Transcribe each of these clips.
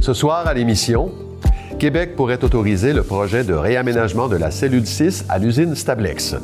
Ce soir à l'émission, Québec pourrait autoriser le projet de réaménagement de la cellule 6 à l'usine Stablex.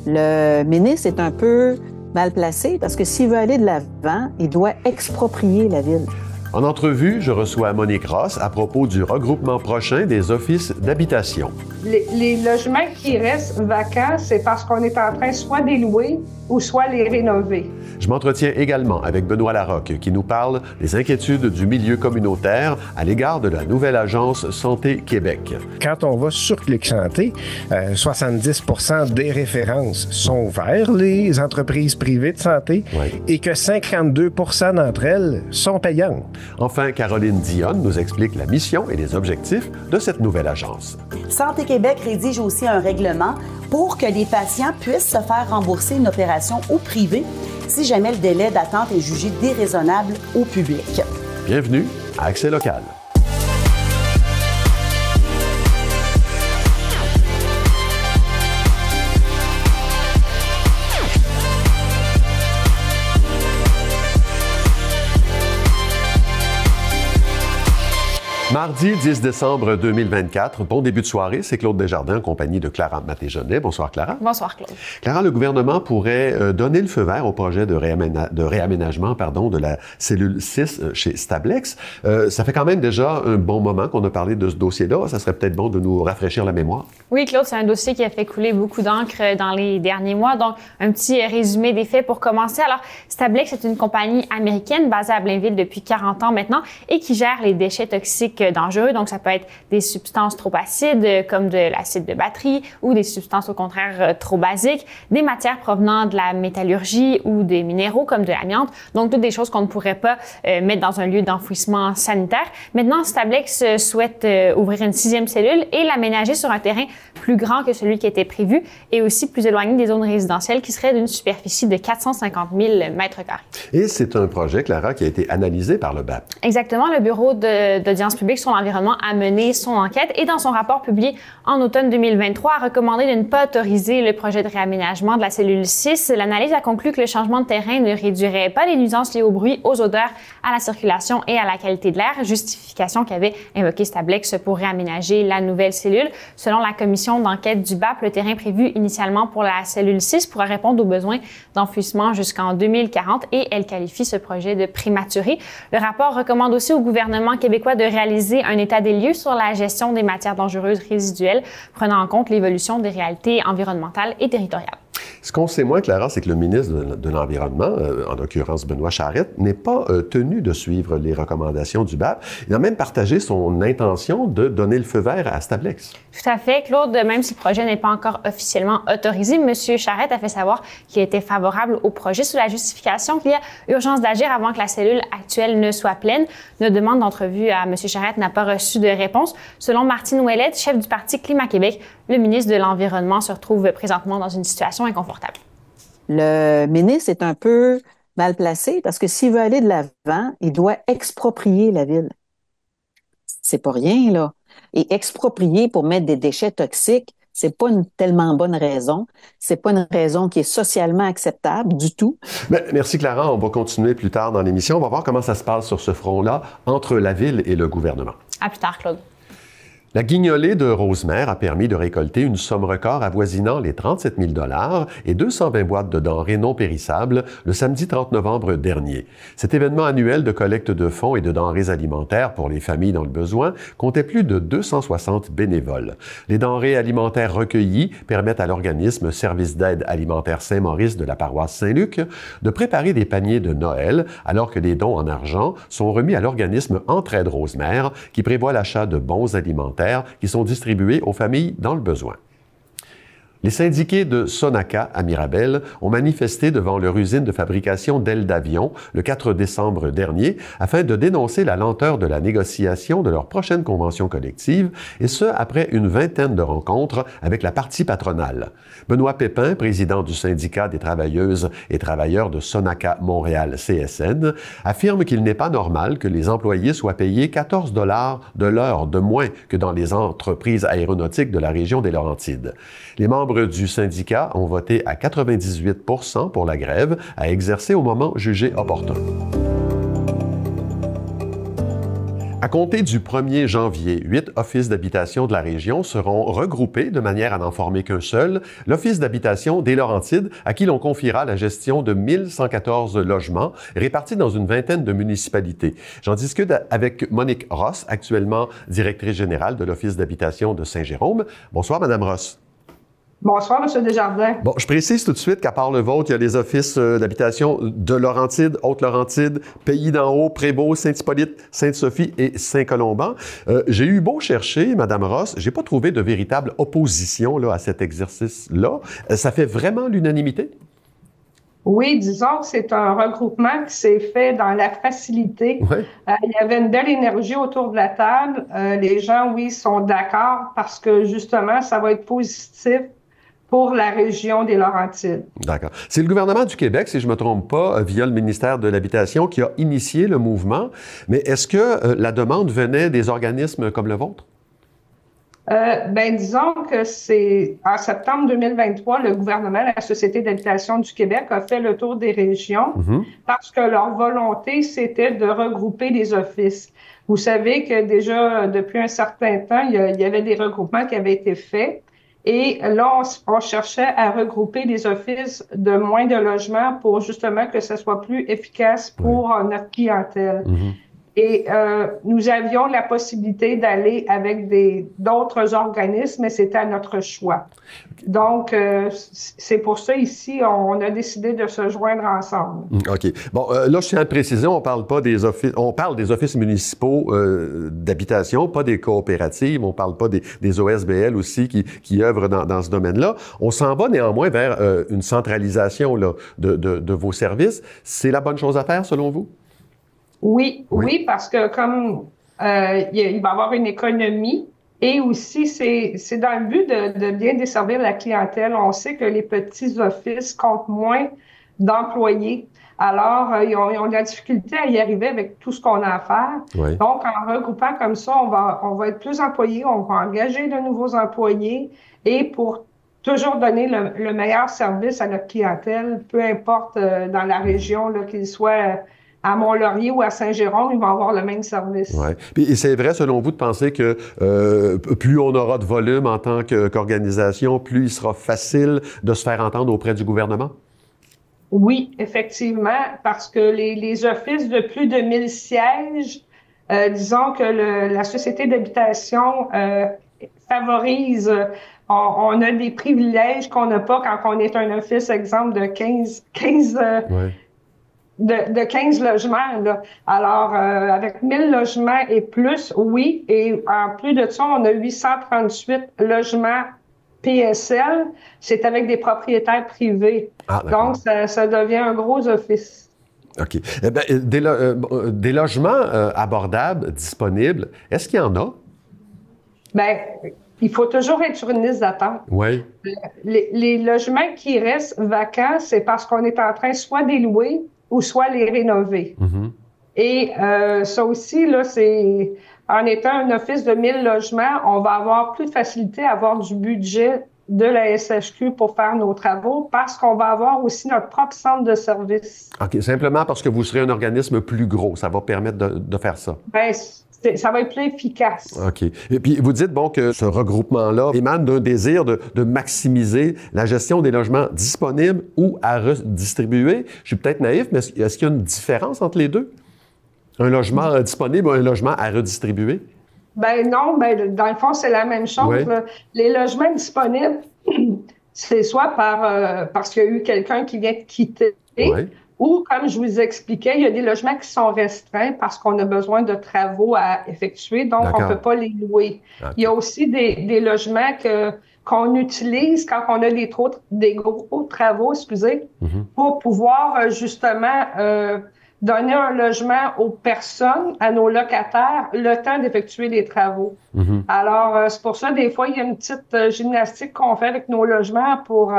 Le ministre est un peu mal placé parce que s'il veut aller de l'avant, il doit exproprier la ville. En entrevue, je reçois Monique Ross à propos du regroupement prochain des offices d'habitation. Les logements qui restent vacants, c'est parce qu'on est en train soit de les louer ou soit les rénover. Je m'entretiens également avec Benoît Larocque qui nous parle des inquiétudes du milieu communautaire à l'égard de la nouvelle agence Santé Québec. Quand on va sur Clic Santé, 70% des références sont vers les entreprises privées de santé et que 52% d'entre elles sont payantes. Enfin, Caroline Dionne nous explique la mission et les objectifs de cette nouvelle agence. Santé Québec rédige aussi un règlement pour que les patients puissent se faire rembourser une opération au privé si jamais le délai d'attente est jugé déraisonnable au public. Bienvenue à Accès Local. Mardi 10 décembre 2024, bon début de soirée, c'est Claude Desjardins en compagnie de Clara Maté-Jeannet. Bonsoir Clara. Bonsoir Claude. Clara, le gouvernement pourrait donner le feu vert au projet de réaménagement de la cellule 6 chez Stablex. Ça fait quand même déjà un bon moment qu'on a parlé de ce dossier-là. Ça serait peut-être bon de nous rafraîchir la mémoire. Oui Claude, c'est un dossier qui a fait couler beaucoup d'encre dans les derniers mois. Donc, un petit résumé des faits pour commencer. Alors, Stablex est une compagnie américaine basée à Blainville depuis 40 ans maintenant et qui gère les déchets toxiques dangereux. Donc, ça peut être des substances trop acides, comme de l'acide de batterie, ou des substances, au contraire, trop basiques, des matières provenant de la métallurgie ou des minéraux, comme de l'amiante. Donc, toutes des choses qu'on ne pourrait pas mettre dans un lieu d'enfouissement sanitaire. Maintenant, Stablex souhaite ouvrir une 6e cellule et l'aménager sur un terrain plus grand que celui qui était prévu et aussi plus éloigné des zones résidentielles qui serait d'une superficie de 450 000 mètres carrés. Et c'est un projet, Clara, qui a été analysé par le BAP. Exactement. Le Bureau d'audience publique sur l'environnement a mené son enquête et dans son rapport publié en automne 2023 a recommandé de ne pas autoriser le projet de réaménagement de la cellule 6. L'analyse a conclu que le changement de terrain ne réduirait pas les nuisances liées au bruit, aux odeurs, à la circulation et à la qualité de l'air, justification qu'avait invoqué Stablex pour réaménager la nouvelle cellule. Selon la commission d'enquête du BAP, le terrain prévu initialement pour la cellule 6 pourra répondre aux besoins d'enfouissement jusqu'en 2040 et elle qualifie ce projet de prématuré. Le rapport recommande aussi au gouvernement québécois de réaliser un état des lieux sur la gestion des matières dangereuses résiduelles, prenant en compte l'évolution des réalités environnementales et territoriales. Ce qu'on sait moins, Clara, c'est que le ministre de l'Environnement, en l'occurrence Benoît Charette, n'est pas tenu de suivre les recommandations du BAP. Il a même partagé son intention de donner le feu vert à Stablex. Tout à fait, Claude. Même si le projet n'est pas encore officiellement autorisé, M. Charette a fait savoir qu'il était favorable au projet sous la justification qu'il y a urgence d'agir avant que la cellule actuelle ne soit pleine. Notre demande d'entrevue à M. Charette n'a pas reçu de réponse. Selon Martine Ouellette, chef du parti Climat Québec, le ministre de l'Environnement se retrouve présentement dans une situation inconfortable. Le ministre est un peu mal placé parce que s'il veut aller de l'avant, il doit exproprier la ville. C'est pas rien, là. Et exproprier pour mettre des déchets toxiques, c'est pas une tellement bonne raison. C'est pas une raison qui est socialement acceptable du tout. Mais merci Clara, on va continuer plus tard dans l'émission. On va voir comment ça se passe sur ce front-là entre la ville et le gouvernement. À plus tard, Claude. La guignolée de Rosemère a permis de récolter une somme record avoisinant les 37 000 $ et 220 boîtes de denrées non périssables le samedi 30 novembre dernier. Cet événement annuel de collecte de fonds et de denrées alimentaires pour les familles dans le besoin comptait plus de 260 bénévoles. Les denrées alimentaires recueillies permettent à l'organisme Service d'aide alimentaire Saint-Maurice de la paroisse Saint-Luc de préparer des paniers de Noël, alors que les dons en argent sont remis à l'organisme Entraide Rosemère qui prévoit l'achat de bons alimentaires qui sont distribués aux familles dans le besoin. Les syndiqués de Sonaca à Mirabel ont manifesté devant leur usine de fabrication d'ailes d'avion le 4 décembre dernier afin de dénoncer la lenteur de la négociation de leur prochaine convention collective, et ce, après une vingtaine de rencontres avec la partie patronale. Benoît Pépin, président du syndicat des travailleuses et travailleurs de Sonaca Montréal CSN, affirme qu'il n'est pas normal que les employés soient payés 14 $ de l'heure de moins que dans les entreprises aéronautiques de la région des Laurentides. Les membres du syndicat ont voté à 98 % pour la grève à exercer au moment jugé opportun. À compter du 1er janvier, 8 offices d'habitation de la région seront regroupés de manière à n'en former qu'un seul, l'Office d'habitation des Laurentides, à qui l'on confiera la gestion de 1114 logements répartis dans une vingtaine de municipalités. J'en discute avec Monique Ross, actuellement directrice générale de l'Office d'habitation de Saint-Jérôme. Bonsoir, Madame Ross. Bonsoir, M. Desjardins. Bon, je précise tout de suite qu'à part le vôtre, il y a les offices d'habitation de Laurentides, Haute-Laurentide, Pays d'en Haut, Prévost, Saint-Hippolyte, Sainte-Sophie et Saint-Colomban. J'ai eu beau chercher, Madame Ross, j'ai pas trouvé de véritable opposition là, à cet exercice-là. Ça fait vraiment l'unanimité? Oui, disons que c'est un regroupement qui s'est fait dans la facilité. Ouais. Il y avait une belle énergie autour de la table. Les gens, oui, sont d'accord parce que justement, ça va être positif pour la région des Laurentides. D'accord. C'est le gouvernement du Québec, si je ne me trompe pas, via le ministère de l'Habitation, qui a initié le mouvement. Mais est-ce que la demande venait des organismes comme le vôtre? Disons que c'est en septembre 2023, le gouvernement, la Société d'habitation du Québec, a fait le tour des régions parce que leur volonté, c'était de regrouper les offices. Vous savez que déjà, depuis un certain temps, il y avait des regroupements qui avaient été faits. Et là, on cherchait à regrouper des offices de moins de logements pour justement que ce soit plus efficace pour notre clientèle. Et nous avions la possibilité d'aller avec d'autres organismes, mais c'était à notre choix. Donc, c'est pour ça ici, on a décidé de se joindre ensemble. OK. Bon, là, je tiens à préciser, on parle pas des offices, on parle des offices municipaux d'habitation, pas des coopératives, on parle pas des OSBL aussi qui œuvrent dans ce domaine-là. On s'en va néanmoins vers une centralisation là, de vos services. C'est la bonne chose à faire, selon vous? Oui, parce que comme il va y avoir une économie et aussi c'est dans le but de bien desservir la clientèle. On sait que les petits offices comptent moins d'employés. Alors, ils ont de la difficulté à y arriver avec tout ce qu'on a à faire. Oui. Donc, en regroupant comme ça, on va être plus employés, on va engager de nouveaux employés et pour toujours donner le meilleur service à notre clientèle, peu importe dans la région, là, qu'il soit à Mont-Laurier ou à Saint-Jérôme, ils vont avoir le même service. Oui. Et c'est vrai, selon vous, de penser que plus on aura de volume en tant qu'organisation, plus il sera facile de se faire entendre auprès du gouvernement? Oui, effectivement, parce que les offices de plus de 1000 sièges, disons que la Société d'habitation favorise, on a des privilèges qu'on n'a pas quand on est un office, exemple, de 15 de 15 logements. Là. Alors, avec 1000 logements et plus, oui. Et en plus de ça, on a 838 logements PSL. C'est avec des propriétaires privés. Donc, ça devient un gros office. OK. Eh bien, des logements abordables, disponibles, est-ce qu'il y en a? Bien, il faut toujours être sur une liste d'attente. Oui. Les logements qui restent vacants, c'est parce qu'on est en train soit de les louer ou soit les rénover. Et ça aussi, là, c'est en étant un office de 1000 logements, on va avoir plus de facilité à avoir du budget de la SHQ pour faire nos travaux parce qu'on va avoir aussi notre propre centre de service. OK. Simplement parce que vous serez un organisme plus gros, ça va permettre de faire ça. Bien, ça va être plus efficace. OK. Et puis, vous dites, bon, que ce regroupement-là émane d'un désir de maximiser la gestion des logements disponibles ou à redistribuer. Je suis peut-être naïf, mais est-ce qu'il y a une différence entre les deux? Un logement disponible ou un logement à redistribuer? Ben non, dans le fond, c'est la même chose. Oui. Les logements disponibles, c'est soit parce qu'il y a eu quelqu'un qui vient de quitter, ou, comme je vous expliquais, il y a des logements qui sont restreints parce qu'on a besoin de travaux à effectuer, donc on ne peut pas les louer. Okay. Il y a aussi des logements qu'on utilise quand on a des gros travaux, pour pouvoir justement donner un logement aux personnes, à nos locataires, le temps d'effectuer les travaux. Alors, c'est pour ça, des fois, il y a une petite gymnastique qu'on fait avec nos logements pour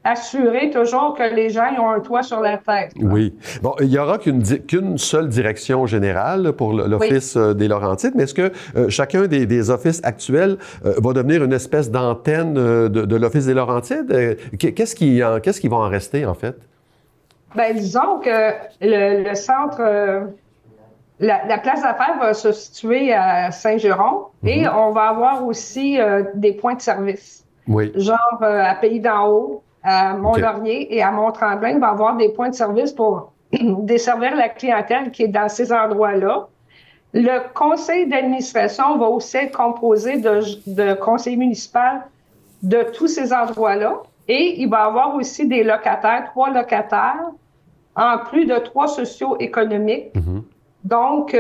assurer toujours que les gens ont un toit sur la tête. Là. Oui. Bon, il n'y aura qu'une seule direction générale pour l'Office des Laurentides, mais est-ce que chacun des offices actuels va devenir une espèce d'antenne de l'Office des Laurentides? Qu'est-ce qui va en rester, en fait? Bien, disons que le centre la place d'affaires va se situer à Saint-Jérôme et on va avoir aussi des points de service. Oui. Genre à Pays-d'en-Haut, à Mont-Laurier et à Mont-Tremblant, on va avoir des points de service pour desservir la clientèle qui est dans ces endroits-là. Le conseil d'administration va aussi être composé de conseillers municipaux de tous ces endroits-là. Et il va y avoir aussi des locataires, 3 locataires, en plus de 3 socio-économiques. Donc,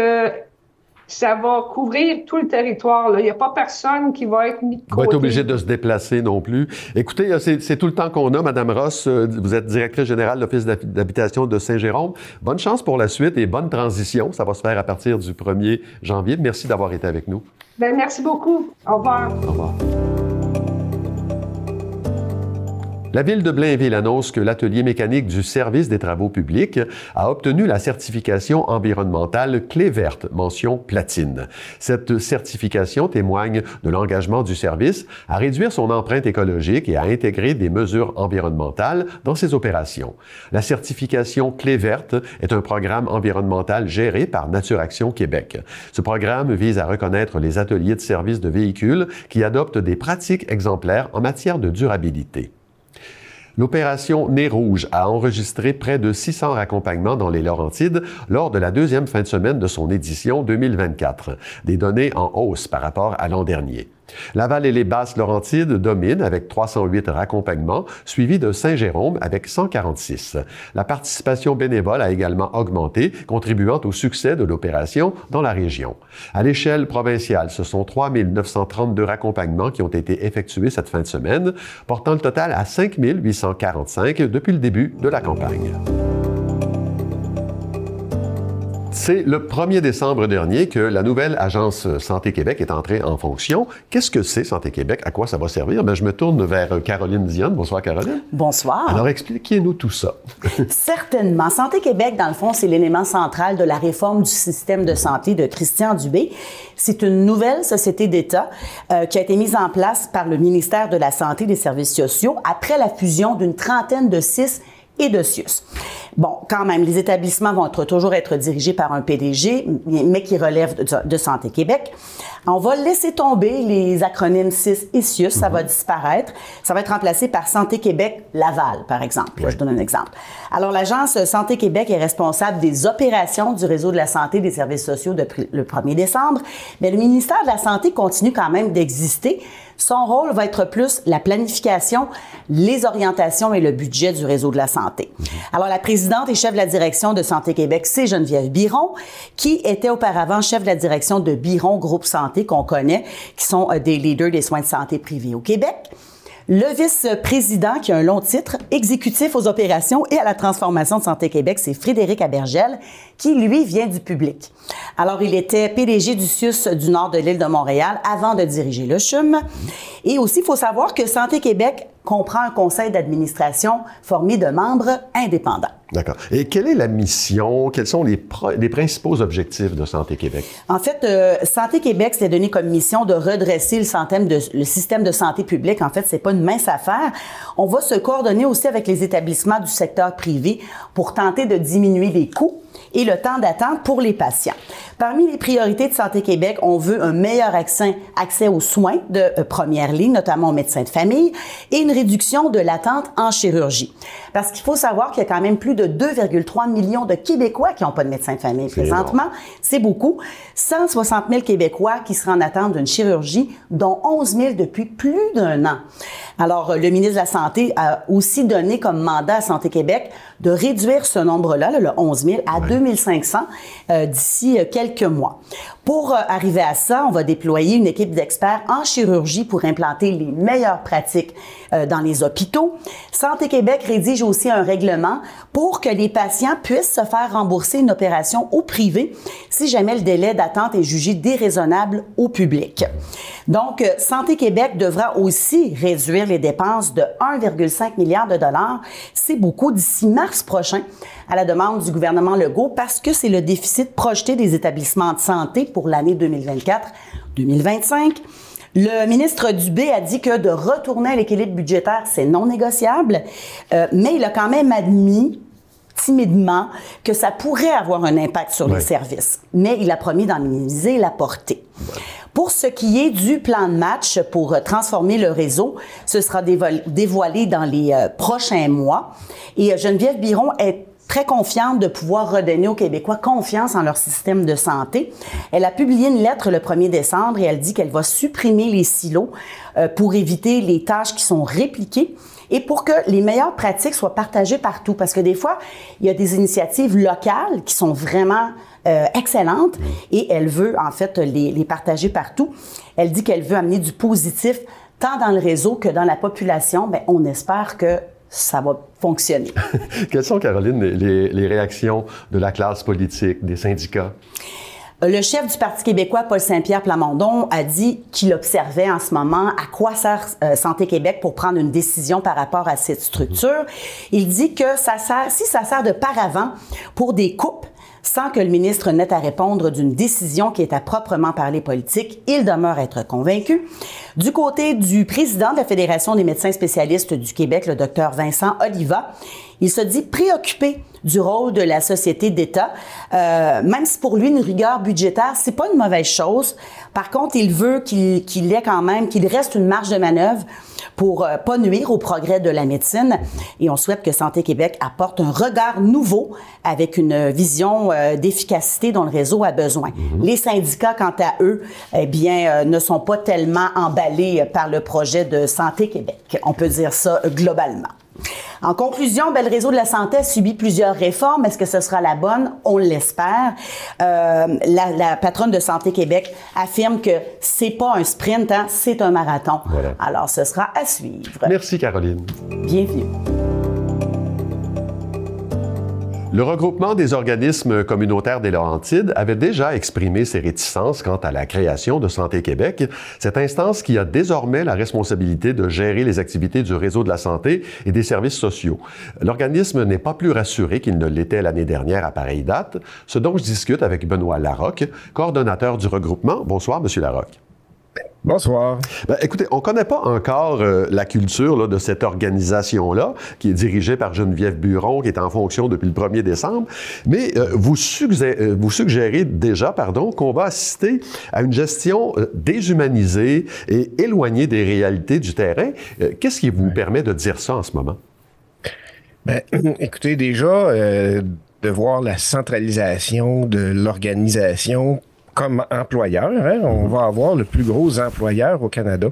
ça va couvrir tout le territoire, là. Il n'y a pas personne qui va être mis de côté. Va être obligé de se déplacer non plus. Écoutez, c'est tout le temps qu'on a, Mme Ross. Vous êtes directrice générale de l'Office d'habitation de Saint-Jérôme. Bonne chance pour la suite et bonne transition. Ça va se faire à partir du 1er janvier. Merci d'avoir été avec nous. Bien, merci beaucoup. Au revoir. Au revoir. La Ville de Blainville annonce que l'atelier mécanique du service des travaux publics a obtenu la certification environnementale Clé verte, mention platine. Cette certification témoigne de l'engagement du service à réduire son empreinte écologique et à intégrer des mesures environnementales dans ses opérations. La certification Clé verte est un programme environnemental géré par Nature Action Québec. Ce programme vise à reconnaître les ateliers de service de véhicules qui adoptent des pratiques exemplaires en matière de durabilité. L'opération Nez Rouge a enregistré près de 600 raccompagnements dans les Laurentides lors de la deuxième fin de semaine de son édition 2024, des données en hausse par rapport à l'an dernier. Laval et les Basses-Laurentides dominent avec 308 raccompagnements, suivis de Saint-Jérôme avec 146. La participation bénévole a également augmenté, contribuant au succès de l'opération dans la région. À l'échelle provinciale, ce sont 3 932 raccompagnements qui ont été effectués cette fin de semaine, portant le total à 5 845 depuis le début de la campagne. C'est le 1er décembre dernier que la nouvelle agence Santé Québec est entrée en fonction. Qu'est-ce que c'est Santé Québec? À quoi ça va servir? Bien, je me tourne vers Caroline Dionne. Bonsoir, Caroline. Bonsoir. Alors, expliquez-nous tout ça. Certainement. Santé Québec, dans le fond, c'est l'élément central de la réforme du système de santé de Christian Dubé. C'est une nouvelle société d'État qui a été mise en place par le ministère de la Santé et des Services sociaux après la fusion d'une trentaine de CIS et de CIUS. Bon, quand même, les établissements vont toujours être dirigés par un PDG, mais qui relève de Santé Québec. On va laisser tomber les acronymes CIS et CIUS, ça va disparaître. Ça va être remplacé par Santé Québec Laval, par exemple. Oui. Je donne un exemple. Alors, l'agence Santé Québec est responsable des opérations du réseau de la santé et des services sociaux depuis le 1er décembre, mais le ministère de la Santé continue quand même d'exister. Son rôle va être plus la planification, les orientations et le budget du réseau de la santé. Alors, la présidente et chef de la direction de Santé Québec, c'est Geneviève Biron, qui était auparavant chef de la direction de Biron Groupe Santé, qu'on connaît, qui sont des leaders des soins de santé privés au Québec. Le vice-président, qui a un long titre, exécutif aux opérations et à la transformation de Santé Québec, c'est Frédéric Abergel, qui, lui, vient du public. Alors, il était PDG du CIUS du nord de l'île de Montréal avant de diriger le CHUM. Et aussi, il faut savoir que Santé Québec comprend un conseil d'administration formé de membres indépendants. D'accord. Et quelle est la mission? Quels sont les principaux objectifs de Santé Québec? En fait, Santé Québec s'est donné comme mission de redresser le système de santé publique. En fait, c'est pas une mince affaire. On va se coordonner aussi avec les établissements du secteur privé pour tenter de diminuer les coûts et le temps d'attente pour les patients. Parmi les priorités de Santé Québec, on veut un meilleur accès aux soins de première ligne, notamment aux médecins de famille, et une réduction de l'attente en chirurgie. Parce qu'il faut savoir qu'il y a quand même plus de 2,3 millions de Québécois qui n'ont pas de médecin de famille présentement. C'est beaucoup. 160 000 Québécois qui seraient en attente d'une chirurgie, dont 11 000 depuis plus d'1 an. Alors, le ministre de la Santé a aussi donné comme mandat à Santé Québec de réduire ce nombre-là, le 11 000, à 2 500 d'ici quelques mois. Pour arriver à ça, on va déployer une équipe d'experts en chirurgie pour implanter les meilleures pratiques dans les hôpitaux. Santé Québec rédige aussi un règlement pour que les patients puissent se faire rembourser une opération au privé si jamais le délai d'attente est jugé déraisonnable au public. Donc, Santé Québec devra aussi réduire les dépenses de 1,5 milliard de dollars. C'est beaucoup d'ici mars prochain à la demande du gouvernement Legault parce que c'est le déficit projeté des établissements de santé pour l'année 2024-2025. Le ministre Dubé a dit que de retourner à l'équilibre budgétaire, c'est non négociable, mais il a quand même admis timidement que ça pourrait avoir un impact sur les services. Mais il a promis d'en minimiser la portée. Pour ce qui est du plan de match pour transformer le réseau, ce sera dévoilé dans les prochains mois. Et Geneviève Biron est très confiante de pouvoir redonner aux Québécois confiance en leur système de santé. Elle a publié une lettre le 1er décembre et elle dit qu'elle va supprimer les silos pour éviter les tâches qui sont répliquées et pour que les meilleures pratiques soient partagées partout. Parce que des fois, il y a des initiatives locales qui sont vraiment excellentes et elle veut en fait les partager partout. Elle dit qu'elle veut amener du positif tant dans le réseau que dans la population. Bien, on espère que ça va fonctionner. Quelles sont, Caroline, les réactions de la classe politique, des syndicats? Le chef du Parti québécois, Paul Saint-Pierre Plamondon, a dit qu'il observait en ce moment à quoi sert Santé Québec pour prendre une décision par rapport à cette structure. Il dit que si ça sert de paravent pour des coupes, sans que le ministre n'ait à répondre d'une décision qui est à proprement parler politique, il demeure être convaincu. Du côté du président de la Fédération des médecins spécialistes du Québec, le Dr Vincent Oliva, il se dit préoccupé du rôle de la société d'État. Même si pour lui, une rigueur budgétaire, c'est pas une mauvaise chose. Par contre, il veut qu'il reste une marge de manœuvre pour pas nuire au progrès de la médecine. Et on souhaite que Santé Québec apporte un regard nouveau avec une vision d'efficacité dont le réseau a besoin. Les syndicats, quant à eux, eh bien, ne sont pas tellement emballés par le projet de Santé Québec. On peut dire ça globalement. En conclusion, le réseau de la santé a subi plusieurs réformes. Est-ce que ce sera la bonne? On l'espère. La patronne de Santé Québec affirme que c'est pas un sprint, hein, c'est un marathon. Voilà. Alors, ce sera à suivre. Merci, Caroline. Bienvenue. Le regroupement des organismes communautaires des Laurentides avait déjà exprimé ses réticences quant à la création de Santé Québec, cette instance qui a désormais la responsabilité de gérer les activités du réseau de la santé et des services sociaux. L'organisme n'est pas plus rassuré qu'il ne l'était l'année dernière à pareille date, ce dont je discute avec Benoît Larocque, coordonnateur du regroupement. Bonsoir, Monsieur Larocque. Bonsoir. Écoutez, on ne connaît pas encore la culture de cette organisation-là, qui est dirigée par Geneviève Biron, qui est en fonction depuis le 1er décembre, mais vous suggérez déjà qu'on va assister à une gestion déshumanisée et éloignée des réalités du terrain. Qu'est-ce qui vous permet de dire ça en ce moment? Écoutez, déjà, de voir la centralisation de l'organisation comme employeur, hein, on va avoir le plus gros employeur au Canada.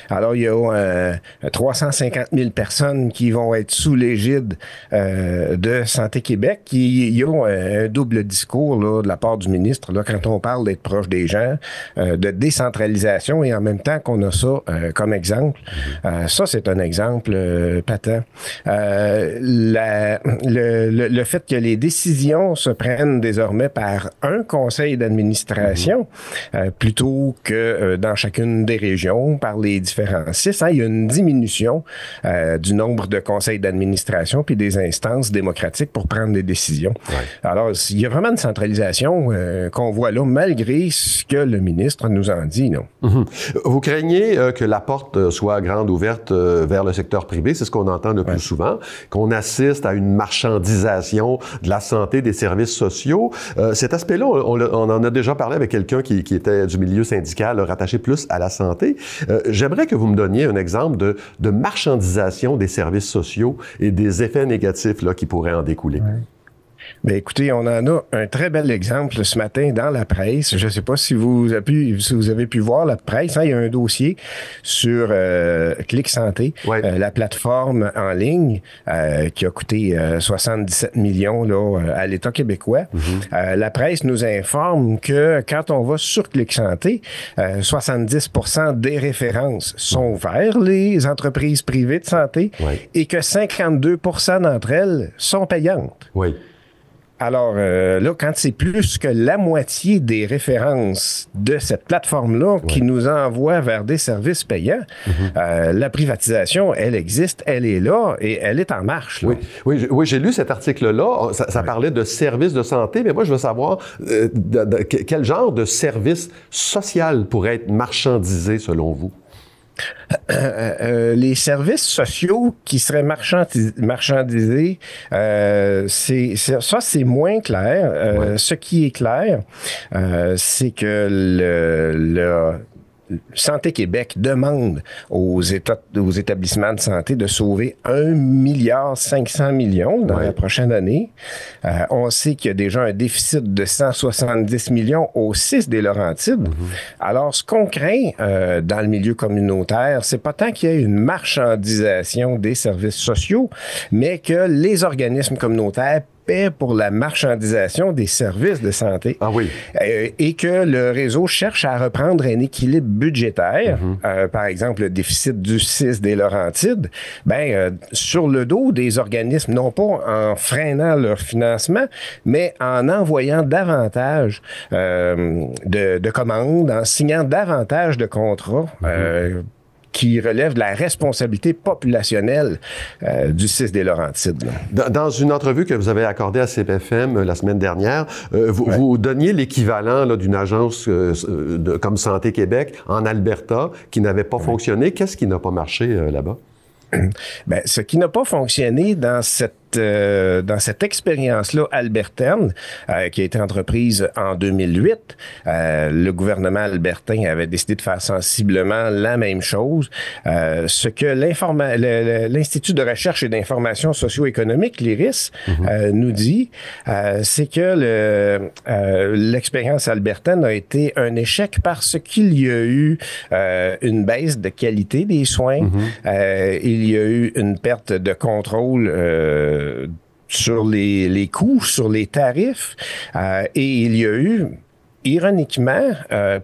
Alors, il y a 350 000 personnes qui vont être sous l'égide de Santé Québec. Il y a un double discours là, de la part du ministre là, quand on parle d'être proche des gens, de décentralisation et en même temps qu'on a ça comme exemple. Ça, c'est un exemple patent. Le fait que les décisions se prennent désormais par un conseil d'administration plutôt que dans chacune des régions par les différents CIS. Hein, il y a une diminution du nombre de conseils d'administration puis des instances démocratiques pour prendre des décisions. Ouais. Alors, il y a vraiment une centralisation qu'on voit là, malgré ce que le ministre nous en dit. Non? Vous craignez que la porte soit grande ouverte vers le secteur privé, c'est ce qu'on entend le plus souvent, qu'on assiste à une marchandisation de la santé, des services sociaux. Cet aspect-là, on en a déjà parlé avec quelqu'un qui était du milieu syndical, rattaché plus à la santé. J'aimerais que vous me donniez un exemple de marchandisation des services sociaux et des effets négatifs là, qui pourraient en découler. Ouais. Bien, écoutez, on en a un très bel exemple ce matin dans la presse. Je ne sais pas si vous avez pu voir la presse. Hein, il y a un dossier sur Clic Santé, la plateforme en ligne qui a coûté 77 millions là, à l'État québécois. La presse nous informe que quand on va sur Clic Santé, 70% des références sont vers les entreprises privées de santé et que 52% d'entre elles sont payantes. Oui. Alors là, quand c'est plus que la moitié des références de cette plateforme-là qui nous envoie vers des services payants, la privatisation, elle existe, elle est là et elle est en marche. Là. Oui, j'ai lu cet article-là. Ça parlait de services de santé, mais moi, je veux savoir quel genre de service social pourrait être marchandisé selon vous? Les services sociaux qui seraient marchandisés, ça, c'est moins clair. Ouais. Ce qui est clair, c'est que le Santé Québec demande aux établissements de santé de sauver 1,5 milliard dans la prochaine année. On sait qu'il y a déjà un déficit de 170 millions au 6 des Laurentides. Alors, ce qu'on craint dans le milieu communautaire, c'est pas tant qu'il y ait une marchandisation des services sociaux, mais que les organismes communautaires paient pour la marchandisation des services de santé. Ah oui. Et que le réseau cherche à reprendre un équilibre budgétaire, par exemple le déficit du 6 des Laurentides, sur le dos des organismes, non pas en freinant leur financement, mais en envoyant davantage de commandes, en signant davantage de contrats qui relève de la responsabilité populationnelle du 6 des Laurentides. Dans une entrevue que vous avez accordée à CPFM la semaine dernière, vous donniez l'équivalent d'une agence comme Santé Québec en Alberta qui n'avait pas fonctionné. Qu'est-ce qui n'a pas marché là-bas? Ce qui n'a pas fonctionné dans cette expérience-là albertaine, qui a été entreprise en 2008, le gouvernement albertain avait décidé de faire sensiblement la même chose. Ce que l'Institut de recherche et d'information socio-économique, l'IRIS, nous dit, c'est que l'expérience albertaine a été un échec parce qu'il y a eu une baisse de qualité des soins, il y a eu une perte de contrôle sur les coûts, sur les tarifs, et il y a eu, ironiquement,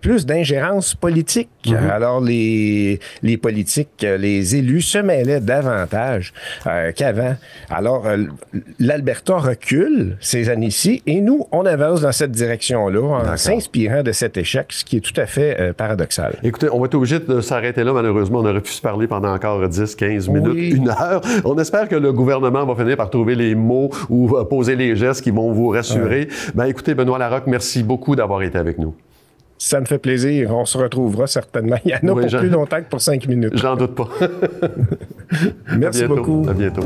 plus d'ingérence politique. Alors, les politiques, les élus se mêlaient davantage qu'avant. Alors, l'Alberta recule ces années-ci et nous, on avance dans cette direction-là en s'inspirant de cet échec, ce qui est tout à fait paradoxal. Écoutez, on va être obligé de s'arrêter là, malheureusement. On aurait pu se parler pendant encore 10, 15 minutes, 1 heure. On espère que le gouvernement va finir par trouver les mots ou poser les gestes qui vont vous rassurer. Écoutez, Benoît Larocque, merci beaucoup d'avoir été avec nous. Ça me fait plaisir. On se retrouvera certainement. Il y en a pour plus longtemps que pour 5 minutes. J'en doute pas. Merci beaucoup. À bientôt.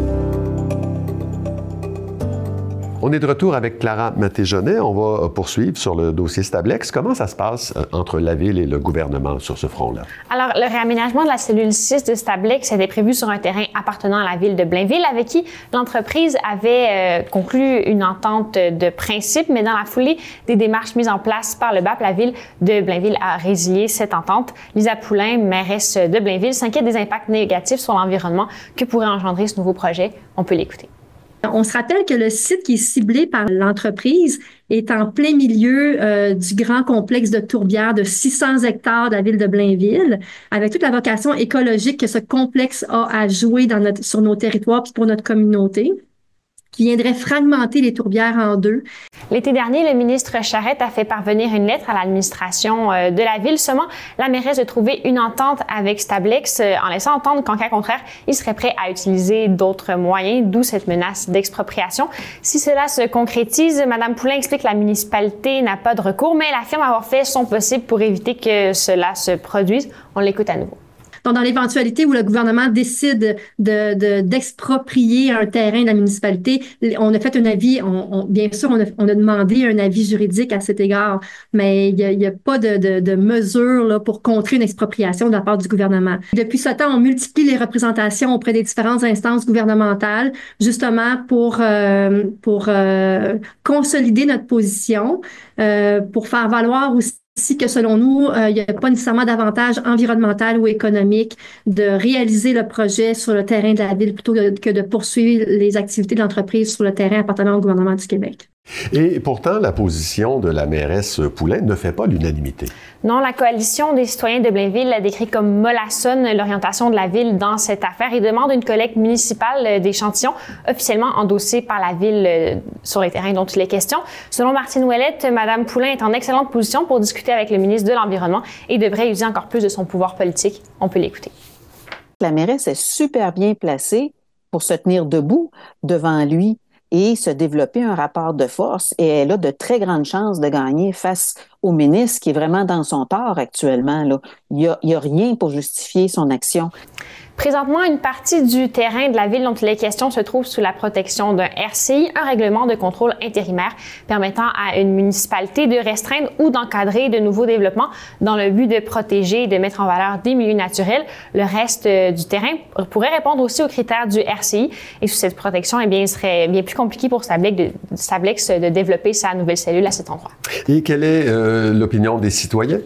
On est de retour avec Clara Matéjonet. On va poursuivre sur le dossier Stablex. Comment ça se passe entre la Ville et le gouvernement sur ce front-là? Alors, le réaménagement de la cellule 6 de Stablex était prévu sur un terrain appartenant à la Ville de Blainville, avec qui l'entreprise avait conclu une entente de principe, mais dans la foulée des démarches mises en place par le BAP, la Ville de Blainville a résilié cette entente. Lisa Poulain, mairesse de Blainville, s'inquiète des impacts négatifs sur l'environnement que pourrait engendrer ce nouveau projet. On peut l'écouter. On se rappelle que le site qui est ciblé par l'entreprise est en plein milieu du grand complexe de tourbières de 600 hectares de la ville de Blainville, avec toute la vocation écologique que ce complexe a à jouer sur nos territoires puis pour notre communauté, qui viendrait fragmenter les tourbières en deux. L'été dernier, le ministre Charette a fait parvenir une lettre à l'administration de la Ville, sommant la mairesse de trouver une entente avec Stablex, en laissant entendre qu'en cas contraire, il serait prêt à utiliser d'autres moyens, d'où cette menace d'expropriation. Si cela se concrétise, Mme Poulain explique que la municipalité n'a pas de recours, mais elle affirme avoir fait son possible pour éviter que cela se produise. On l'écoute à nouveau. Donc, dans l'éventualité où le gouvernement décide d'exproprier un terrain de la municipalité, on a fait un avis, bien sûr, on a demandé un avis juridique à cet égard, mais il n'y a pas de mesure là, pour contrer une expropriation de la part du gouvernement. Depuis ce temps, on multiplie les représentations auprès des différentes instances gouvernementales, justement pour consolider notre position, pour faire valoir aussi que selon nous, il n'y a pas nécessairement d'avantage environnemental ou économique de réaliser le projet sur le terrain de la Ville plutôt que de poursuivre les activités de l'entreprise sur le terrain appartenant au gouvernement du Québec. Et pourtant, la position de la mairesse Poulain ne fait pas l'unanimité. Non, la Coalition des citoyens de Blainville a décrit comme mollassonne l'orientation de la Ville dans cette affaire et demande une collecte municipale d'échantillons officiellement endossés par la Ville sur les terrains dont il est question. Selon Martine Ouellette, Mme Poulain est en excellente position pour discuter avec le ministre de l'Environnement et devrait user encore plus de son pouvoir politique. On peut l'écouter. La mairesse est super bien placée pour se tenir debout devant lui et se développer un rapport de force. Et elle a de très grandes chances de gagner face au ministre qui est vraiment dans son tort actuellement, là. Il y a rien pour justifier son action. Présentement, une partie du terrain de la ville dont il est question se trouve sous la protection d'un RCI, un règlement de contrôle intérimaire permettant à une municipalité de restreindre ou d'encadrer de nouveaux développements dans le but de protéger et de mettre en valeur des milieux naturels. Le reste du terrain pourrait répondre aussi aux critères du RCI et sous cette protection, eh bien, il serait bien plus compliqué pour Stablex de développer sa nouvelle cellule à cet endroit. Et quelle est l'opinion des citoyens?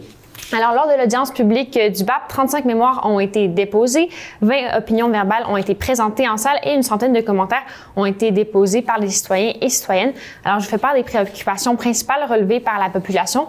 Alors, lors de l'audience publique du BAP, 35 mémoires ont été déposées, 20 opinions verbales ont été présentées en salle et une centaine de commentaires ont été déposés par les citoyens et citoyennes. Alors, je fais part des préoccupations principales relevées par la population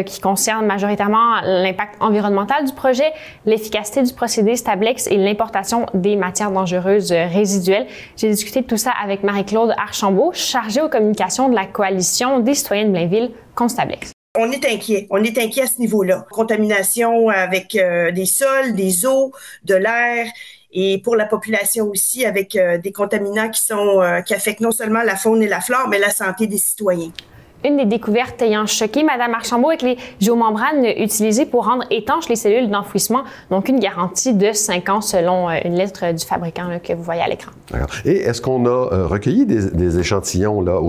qui concernent majoritairement l'impact environnemental du projet, l'efficacité du procédé Stablex et l'importation des matières dangereuses résiduelles. J'ai discuté de tout ça avec Marie-Claude Archambault, chargée aux communications de la Coalition des citoyens de Blainville contre Stablex. On est inquiet à ce niveau-là. Contamination avec des sols, des eaux, de l'air et pour la population aussi avec des contaminants qui affectent non seulement la faune et la flore, mais la santé des citoyens. Une des découvertes ayant choqué Mme Archambault avec les géomembranes utilisées pour rendre étanches les cellules d'enfouissement, donc une garantie de 5 ans selon une lettre du fabricant là, que vous voyez à l'écran. D'accord. Et est-ce qu'on a recueilli des échantillons là,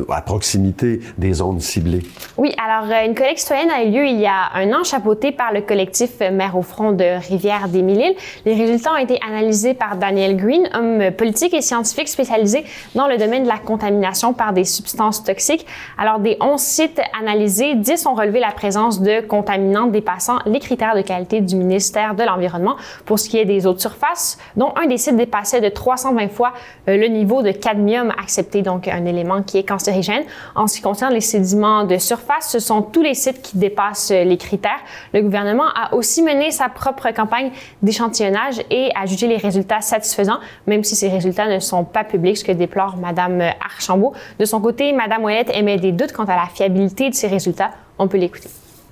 à proximité des zones ciblées? Oui, alors une collecte citoyenne a eu lieu il y a un an, chapeautée par le collectif Mères au front de Rivière-des-Mille-Îles. Les résultats ont été analysés par Daniel Green, homme politique et scientifique spécialisé dans le domaine de la contamination par des substances toxiques. Alors, des 11 sites analysés, 10 ont relevé la présence de contaminants dépassant les critères de qualité du ministère de l'Environnement. Pour ce qui est des eaux de surface, dont un des sites dépassait de 320 fois le niveau de cadmium accepté, donc un élément qui est cancérigène. En ce qui concerne les sédiments de surface, ce sont tous les sites qui dépassent les critères. Le gouvernement a aussi mené sa propre campagne d'échantillonnage et a jugé les résultats satisfaisants, même si ces résultats ne sont pas publics, ce que déplore Mme Archambault. De son côté, Mme Ouellette émet des doutes quant à la fiabilité de ces résultats. On peut l'écouter.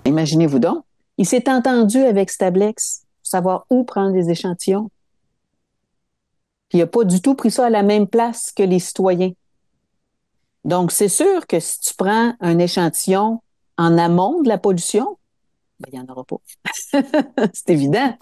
Imaginez-vous donc, il s'est entendu avec Stablex pour savoir où prendre des échantillons. Puis il n'a pas du tout pris ça à la même place que les citoyens. Donc, c'est sûr que si tu prends un échantillon en amont de la pollution, ben, il n'y en aura pas. C'est évident.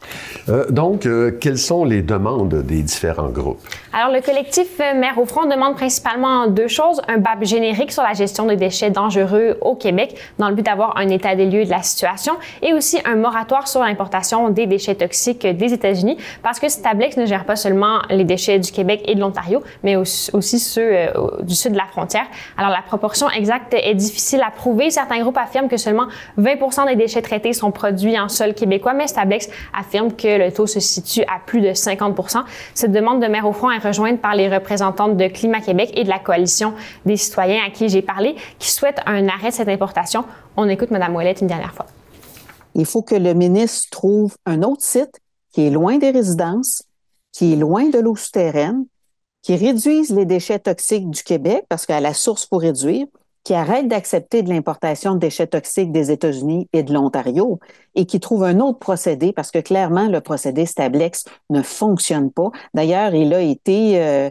Donc, quelles sont les demandes des différents groupes? Alors, le collectif Mères au front demande principalement 2 choses. Un BAP générique sur la gestion des déchets dangereux au Québec, dans le but d'avoir un état des lieux de la situation, et aussi un moratoire sur l'importation des déchets toxiques des États-Unis, parce que Stablex ne gère pas seulement les déchets du Québec et de l'Ontario, mais aussi ceux du sud de la frontière. Alors, la proportion exacte est difficile à prouver. Certains groupes affirment que seulement 20% des déchets traités sont produits en sol québécois, mais Stablex affirme que le taux se situe à plus de 50%. Cette demande de Mères au front est rejointe par les représentantes de Climat Québec et de la Coalition des citoyens à qui j'ai parlé, qui souhaitent un arrêt de cette importation. On écoute Mme Ouellette une dernière fois. Il faut que le ministre trouve un autre site qui est loin des résidences, qui est loin de l'eau souterraine, qui réduise les déchets toxiques du Québec, parce qu'à la source, il faut réduire, qui arrête d'accepter de l'importation de déchets toxiques des États-Unis et de l'Ontario et qui trouve un autre procédé parce que clairement, le procédé Stablex ne fonctionne pas. D'ailleurs, il a été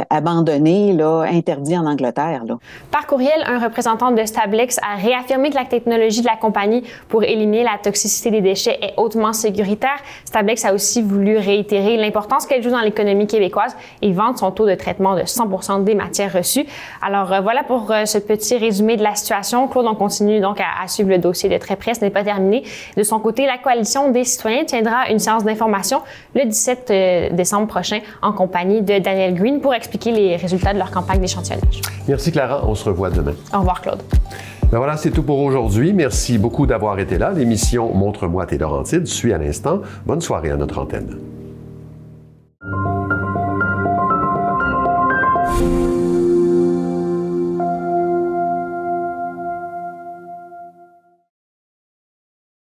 abandonné, là, interdit en Angleterre. Là. Par courriel, un représentant de Stablex a réaffirmé que la technologie de la compagnie pour éliminer la toxicité des déchets est hautement sécuritaire. Stablex a aussi voulu réitérer l'importance qu'elle joue dans l'économie québécoise et vendre son taux de traitement de 100% des matières reçues. Alors voilà pour ce petit résumé de la situation. Claude, on continue donc à suivre le dossier de très près. Ce n'est pas terminé. De son côté, la Coalition des citoyens tiendra une séance d'information le 17 décembre prochain en compagnie de Daniel Green pour expliquer les résultats de leur campagne d'échantillonnage. Merci Clara, on se revoit demain. Au revoir Claude. Ben voilà, c'est tout pour aujourd'hui. Merci beaucoup d'avoir été là. L'émission Montre-moi tes Laurentides suit à l'instant. Bonne soirée à notre antenne.